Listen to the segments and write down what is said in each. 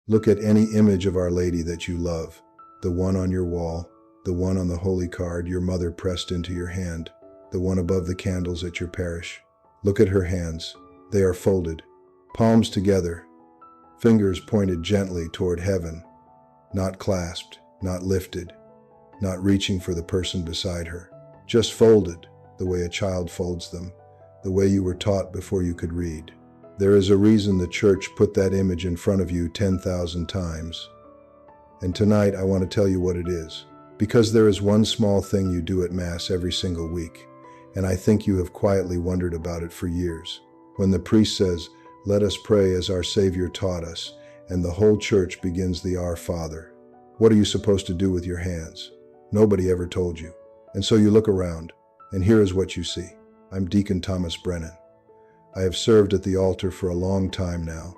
Look at any image of Our Lady that you love, the one on your wall, the one on the holy card your mother pressed into your hand, the one above the candles at your parish. Look at her hands. They are folded, palms together, fingers pointed gently toward heaven, not clasped, not lifted, not reaching for the person beside her, just folded the way a child folds them, the way you were taught before you could read. There is a reason the Church put that image in front of you 10,000 times. And tonight I want to tell you what it is. Because there is one small thing you do at Mass every single week, and I think you have quietly wondered about it for years. When the priest says, "Let us pray as our Savior taught us," and the whole church begins the Our Father, what are you supposed to do with your hands? Nobody ever told you. And so you look around, and here is what you see. I'm Deacon Thomas Brennan. I have served at the altar for a long time now,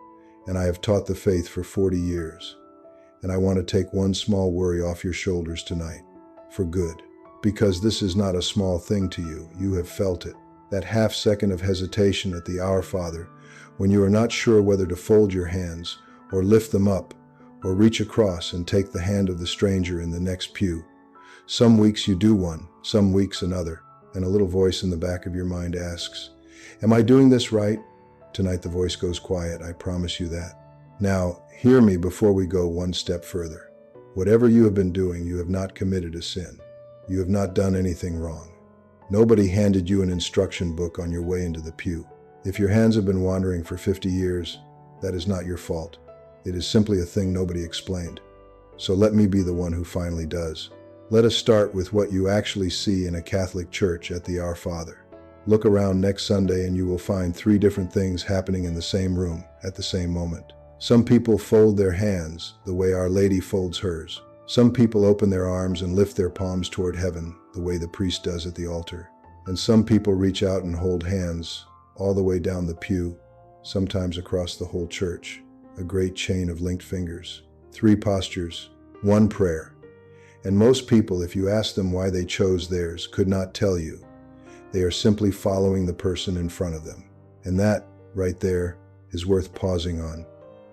and I have taught the faith for 40 years. And I want to take one small worry off your shoulders tonight, for good. Because this is not a small thing to you. You have felt it. That half second of hesitation at the Our Father, when you are not sure whether to fold your hands, or lift them up, or reach across and take the hand of the stranger in the next pew. Some weeks you do one, some weeks another, and a little voice in the back of your mind asks, "Am I doing this right?" Tonight the voice goes quiet, I promise you that. Now, hear me before we go one step further. Whatever you have been doing, you have not committed a sin. You have not done anything wrong. Nobody handed you an instruction book on your way into the pew. If your hands have been wandering for 50 years, that is not your fault. It is simply a thing nobody explained. So let me be the one who finally does. Let us start with what you actually see in a Catholic church at the Our Father. Look around next Sunday and you will find 3 different things happening in the same room at the same moment. Some people fold their hands the way Our Lady folds hers. Some people open their arms and lift their palms toward heaven the way the priest does at the altar. And some people reach out and hold hands all the way down the pew, sometimes across the whole church, a great chain of linked fingers. 3 postures, 1 prayer. And most people, if you ask them why they chose theirs, could not tell you. They are simply following the person in front of them. And that, right there, is worth pausing on,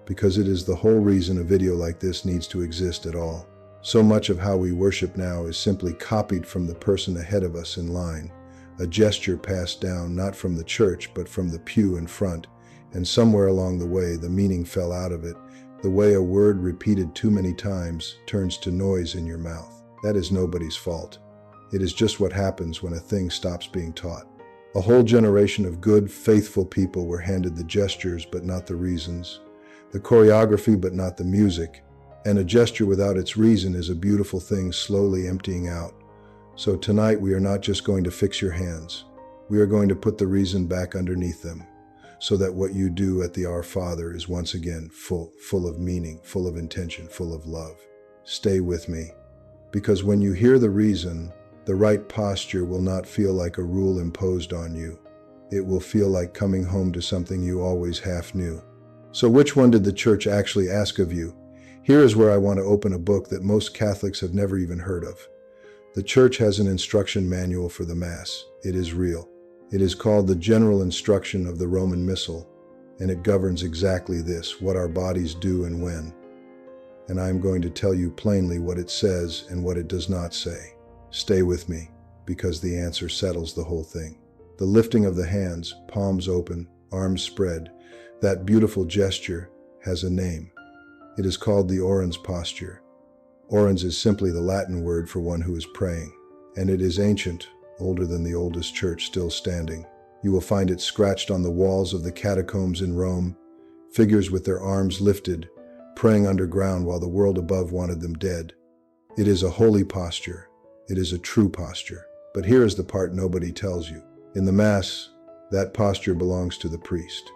because it is the whole reason a video like this needs to exist at all. So much of how we worship now is simply copied from the person ahead of us in line, a gesture passed down not from the church but from the pew in front, and somewhere along the way the meaning fell out of it, the way a word repeated too many times turns to noise in your mouth. That is nobody's fault. It is just what happens when a thing stops being taught. A whole generation of good, faithful people were handed the gestures but not the reasons, the choreography but not the music, and a gesture without its reason is a beautiful thing slowly emptying out. So tonight we are not just going to fix your hands. We are going to put the reason back underneath them, so that what you do at the Our Father is once again full of meaning, full of intention, full of love. Stay with me, because when you hear the reason, the right posture will not feel like a rule imposed on you. It will feel like coming home to something you always half knew. So which one did the Church actually ask of you? Here is where I want to open a book that most Catholics have never even heard of. The Church has an instruction manual for the Mass. It is real. It is called the General Instruction of the Roman Missal, and it governs exactly this, what our bodies do and when. And I am going to tell you plainly what it says and what it does not say. Stay with me, because the answer settles the whole thing. The lifting of the hands, palms open, arms spread, that beautiful gesture has a name. It is called the Orans posture. Orans is simply the Latin word for one who is praying, and it is ancient, older than the oldest church still standing. You will find it scratched on the walls of the catacombs in Rome, figures with their arms lifted, praying underground while the world above wanted them dead. It is a holy posture. It is a true posture. But here is the part nobody tells you. In the Mass, that posture belongs to the priest.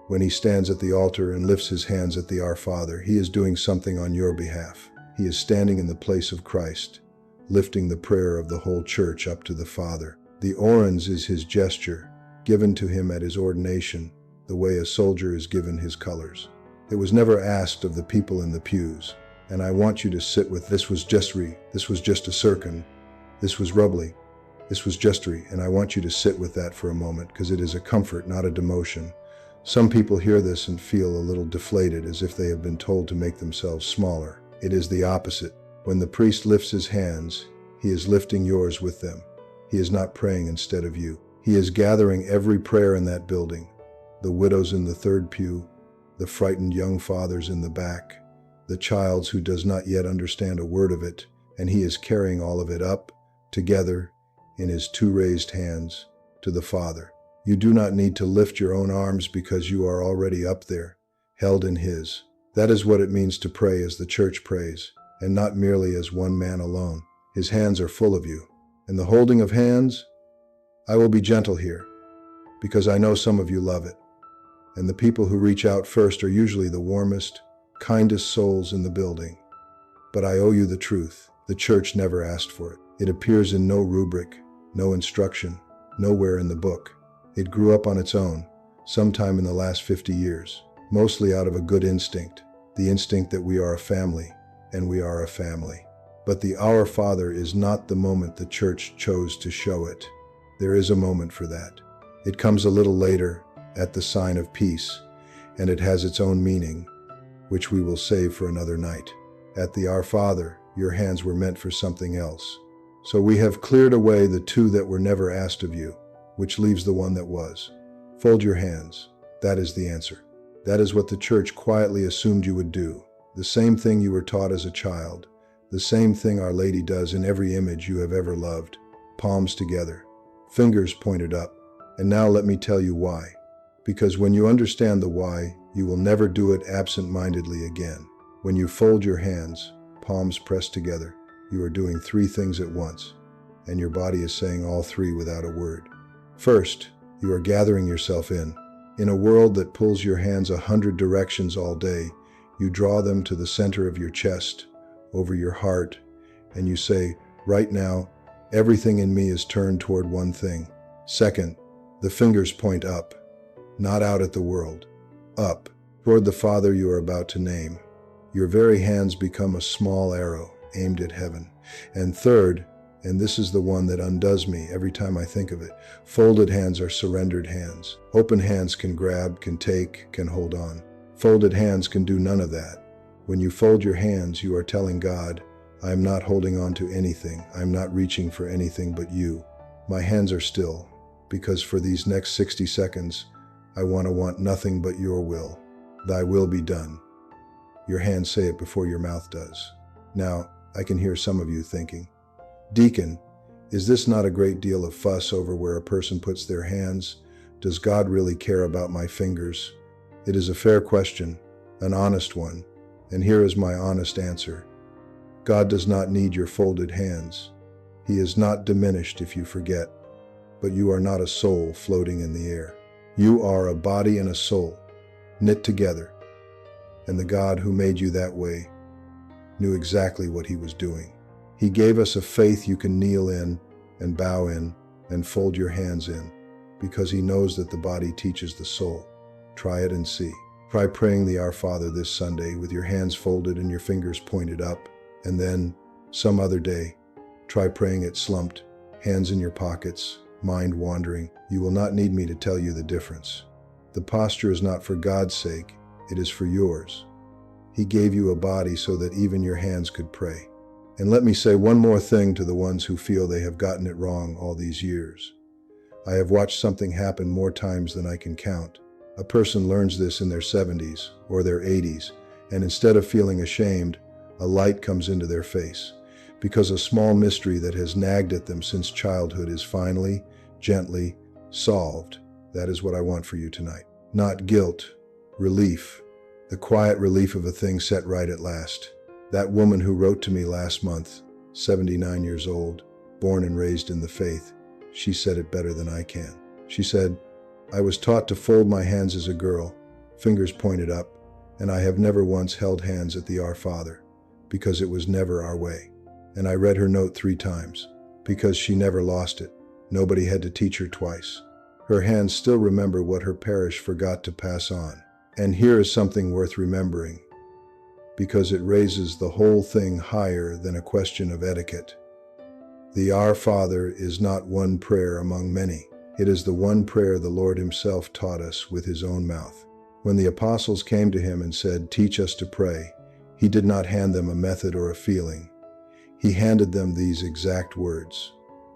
When he stands at the altar and lifts his hands at the Our Father, he is doing something on your behalf. He is standing in the place of Christ, lifting the prayer of the whole church up to the Father. The orans is his gesture, given to him at his ordination, the way a soldier is given his colors. It was never asked of the people in the pews, and I want you to sit with this was justry, this was just a circon, this was rubbly, this was justry, and I want you to sit with that for a moment, because it is a comfort, not a demotion. Some people hear this and feel a little deflated, as if they have been told to make themselves smaller. It is the opposite. When the priest lifts his hands, he is lifting yours with them. He is not praying instead of you. He is gathering every prayer in that building. The widows in the third pew, the frightened young fathers in the back, the child who does not yet understand a word of it, and he is carrying all of it up, together, in his two raised hands, to the Father. You do not need to lift your own arms because you are already up there, held in his. That is what it means to pray as the Church prays, and not merely as one man alone. His hands are full of you. And the holding of hands? I will be gentle here, because I know some of you love it. And the people who reach out first are usually the warmest, kindest souls in the building. But I owe you the truth. The Church never asked for it. It appears in no rubric, no instruction, nowhere in the book. It grew up on its own, sometime in the last 50 years, mostly out of a good instinct, the instinct that we are a family, and we are a family. But the Our Father is not the moment the Church chose to show it. There is a moment for that. It comes a little later, at the sign of peace, and it has its own meaning, which we will save for another night. At the Our Father, your hands were meant for something else. So we have cleared away the two that were never asked of you, which leaves the one that was. Fold your hands. That is the answer. That is what the Church quietly assumed you would do. The same thing you were taught as a child. The same thing Our Lady does in every image you have ever loved. Palms together. Fingers pointed up. And now let me tell you why. Because when you understand the why, you will never do it absent-mindedly again. When you fold your hands, palms pressed together, you are doing three things at once, and your body is saying all three without a word. First, you are gathering yourself in. In a world that pulls your hands 100 directions all day, you draw them to the center of your chest, over your heart, and you say, right now, everything in me is turned toward one thing. Second, the fingers point up, not out at the world, up, toward the Father you are about to name. Your very hands become a small arrow aimed at heaven. And third, and this is the one that undoes me every time I think of it, folded hands are surrendered hands. Open hands can grab, can take, can hold on. Folded hands can do none of that. When you fold your hands, you are telling God, I am not holding on to anything. I am not reaching for anything but you. My hands are still, because for these next 60 seconds, I want nothing but your will. Thy will be done. Your hands say it before your mouth does. Now, I can hear some of you thinking, Deacon, is this not a great deal of fuss over where a person puts their hands? Does God really care about my fingers? It is a fair question, an honest one, and here is my honest answer. God does not need your folded hands. He is not diminished if you forget, but you are not a soul floating in the air. You are a body and a soul, knit together, and the God who made you that way knew exactly what he was doing. He gave us a faith you can kneel in and bow in and fold your hands in, because he knows that the body teaches the soul. Try it and see. Try praying the Our Father this Sunday with your hands folded and your fingers pointed up, and then, some other day, try praying it slumped, hands in your pockets, mind wandering. You will not need me to tell you the difference. The posture is not for God's sake, it is for yours. He gave you a body so that even your hands could pray. And let me say one more thing to the ones who feel they have gotten it wrong all these years. I have watched something happen more times than I can count. A person learns this in their 70s or their 80s, and instead of feeling ashamed, a light comes into their face, because a small mystery that has nagged at them since childhood is finally, gently, solved. That is what I want for you tonight. Not guilt, relief, the quiet relief of a thing set right at last. That woman who wrote to me last month, 79 years old, born and raised in the faith, she said it better than I can. She said, I was taught to fold my hands as a girl, fingers pointed up, and I have never once held hands at the Our Father, because it was never our way. And I read her note 3 times, because she never lost it. Nobody had to teach her twice. Her hands still remember what her parish forgot to pass on. And here is something worth remembering, because it raises the whole thing higher than a question of etiquette. The Our Father is not one prayer among many. It is the one prayer the Lord himself taught us with his own mouth. When the apostles came to him and said, "Teach us to pray," he did not hand them a method or a feeling. He handed them these exact words: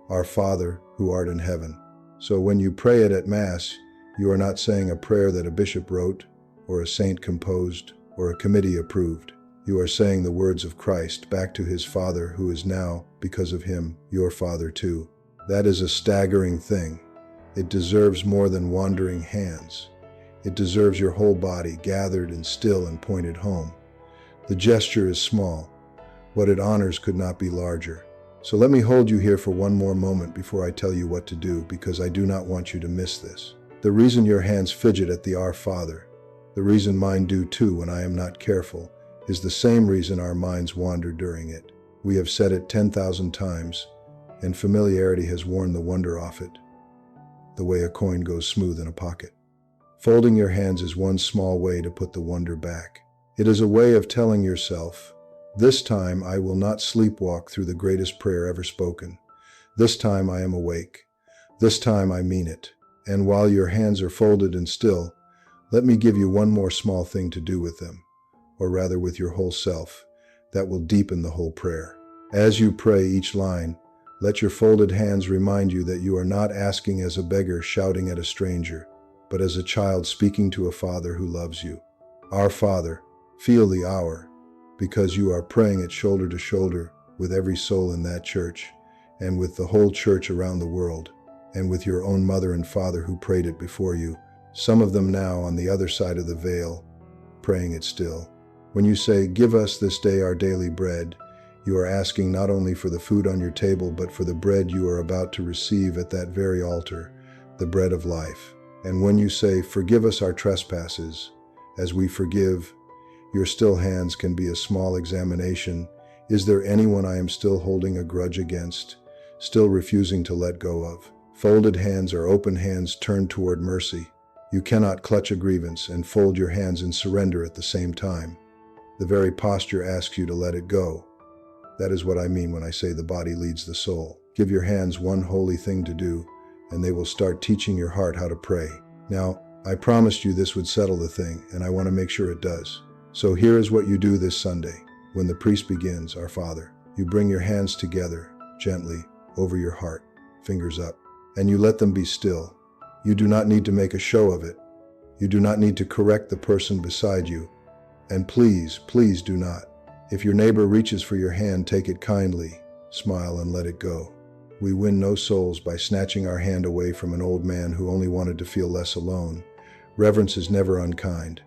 "Our Father, who art in heaven." So when you pray it at Mass, you are not saying a prayer that a bishop wrote, or a saint composed, or a committee approved. You are saying the words of Christ back to his Father, who is now, because of him, your Father too. That is a staggering thing. It deserves more than wandering hands. It deserves your whole body gathered and still and pointed home. The gesture is small. What it honors could not be larger. So let me hold you here for one more moment before I tell you what to do, because I do not want you to miss this. The reason your hands fidget at the Our Father, the reason mine do too when I am not careful, is the same reason our minds wander during it. We have said it 10,000 times, and familiarity has worn the wonder off it, the way a coin goes smooth in a pocket. Folding your hands is one small way to put the wonder back. It is a way of telling yourself, "This time I will not sleepwalk through the greatest prayer ever spoken. This time I am awake. This time I mean it." And while your hands are folded and still, let me give you one more small thing to do with them, or rather with your whole self, that will deepen the whole prayer. As you pray each line, let your folded hands remind you that you are not asking as a beggar shouting at a stranger, but as a child speaking to a Father who loves you. Our Father, feel the hour, because you are praying it shoulder to shoulder with every soul in that church, and with the whole church around the world, and with your own mother and father who prayed it before you, some of them now on the other side of the veil, praying it still. When you say, "Give us this day our daily bread," you are asking not only for the food on your table, but for the bread you are about to receive at that very altar, the bread of life. And when you say, "Forgive us our trespasses, as we forgive," your still hands can be a small examination. Is there anyone I am still holding a grudge against, still refusing to let go of? Folded hands are open hands turned toward mercy. You cannot clutch a grievance and fold your hands in surrender at the same time. The very posture asks you to let it go. That is what I mean when I say the body leads the soul. Give your hands one holy thing to do, and they will start teaching your heart how to pray. Now, I promised you this would settle the thing, and I want to make sure it does. So here is what you do this Sunday. When the priest begins, "Our Father," you bring your hands together, gently, over your heart, fingers up, and you let them be still. You do not need to make a show of it. You do not need to correct the person beside you. And please, please do not. If your neighbor reaches for your hand, take it kindly, smile and let it go. We win no souls by snatching our hand away from an old man who only wanted to feel less alone. Reverence is never unkind,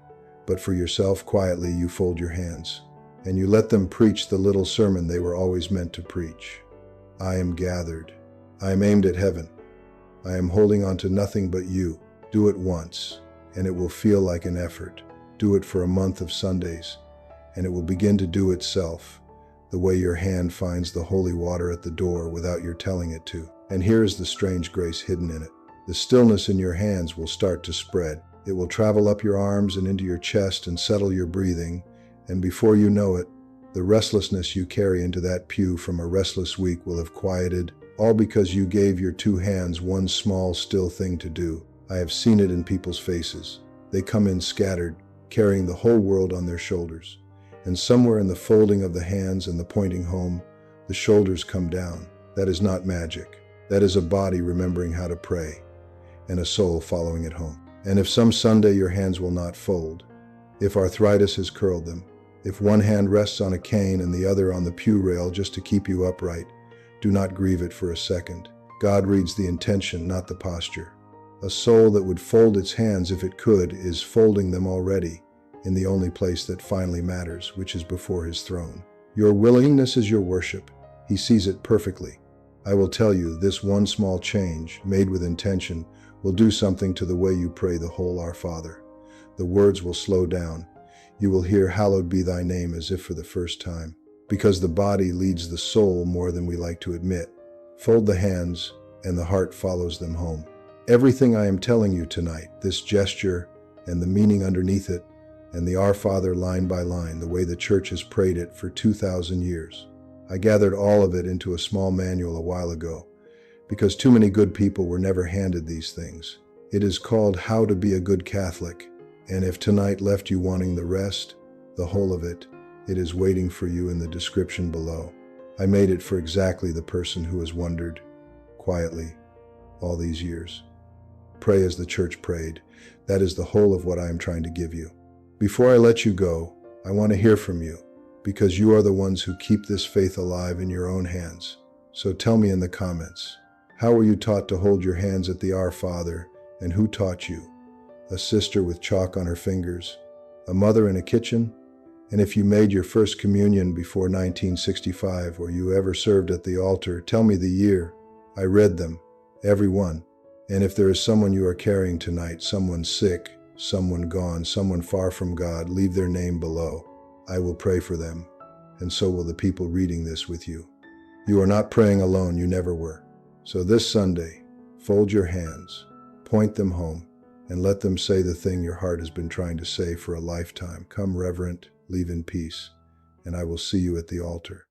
but for yourself quietly you fold your hands, and you let them preach the little sermon they were always meant to preach. I am gathered. I am aimed at heaven. I am holding on to nothing but you. Do it once, and it will feel like an effort. Do it for a month of Sundays, and it will begin to do itself, the way your hand finds the holy water at the door without your telling it to. And here is the strange grace hidden in it. The stillness in your hands will start to spread. It will travel up your arms and into your chest and settle your breathing, and before you know it, the restlessness you carry into that pew from a restless week will have quieted, all because you gave your two hands one small, still thing to do. I have seen it in people's faces. They come in scattered, carrying the whole world on their shoulders. And somewhere in the folding of the hands and the pointing home, the shoulders come down. That is not magic. That is a body remembering how to pray, and a soul following it home. And if some Sunday your hands will not fold, if arthritis has curled them, if one hand rests on a cane and the other on the pew rail just to keep you upright, do not grieve it for a second. God reads the intention, not the posture. A soul that would fold its hands if it could is folding them already in the only place that finally matters, which is before his throne. Your willingness is your worship. He sees it perfectly. I will tell you, this one small change, made with intention, will do something to the way you pray the whole Our Father. The words will slow down. You will hear "Hallowed be thy name" as if for the first time, because the body leads the soul more than we like to admit. Fold the hands, and the heart follows them home. Everything I am telling you tonight, this gesture and the meaning underneath it, and the Our Father line by line, the way the Church has prayed it for 2,000 years. I gathered all of it into a small manual a while ago, because too many good people were never handed these things. It is called How to Be a Good Catholic, and if tonight left you wanting the rest, the whole of it, it is waiting for you in the description below. I made it for exactly the person who has wondered, quietly, all these years. Pray as the Church prayed. That is the whole of what I am trying to give you. Before I let you go, I want to hear from you, because you are the ones who keep this faith alive in your own hands. So tell me in the comments, how were you taught to hold your hands at the Our Father, and who taught you? A sister with chalk on her fingers? A mother in a kitchen? And if you made your first communion before 1965, or you ever served at the altar, tell me the year. I read them, every one. And if there is someone you are carrying tonight, someone sick, someone gone, someone far from God, leave their name below. I will pray for them, and so will the people reading this with you. You are not praying alone, you never were. So this Sunday, fold your hands, point them home, and let them say the thing your heart has been trying to say for a lifetime. Come reverent, leave in peace, and I will see you at the altar.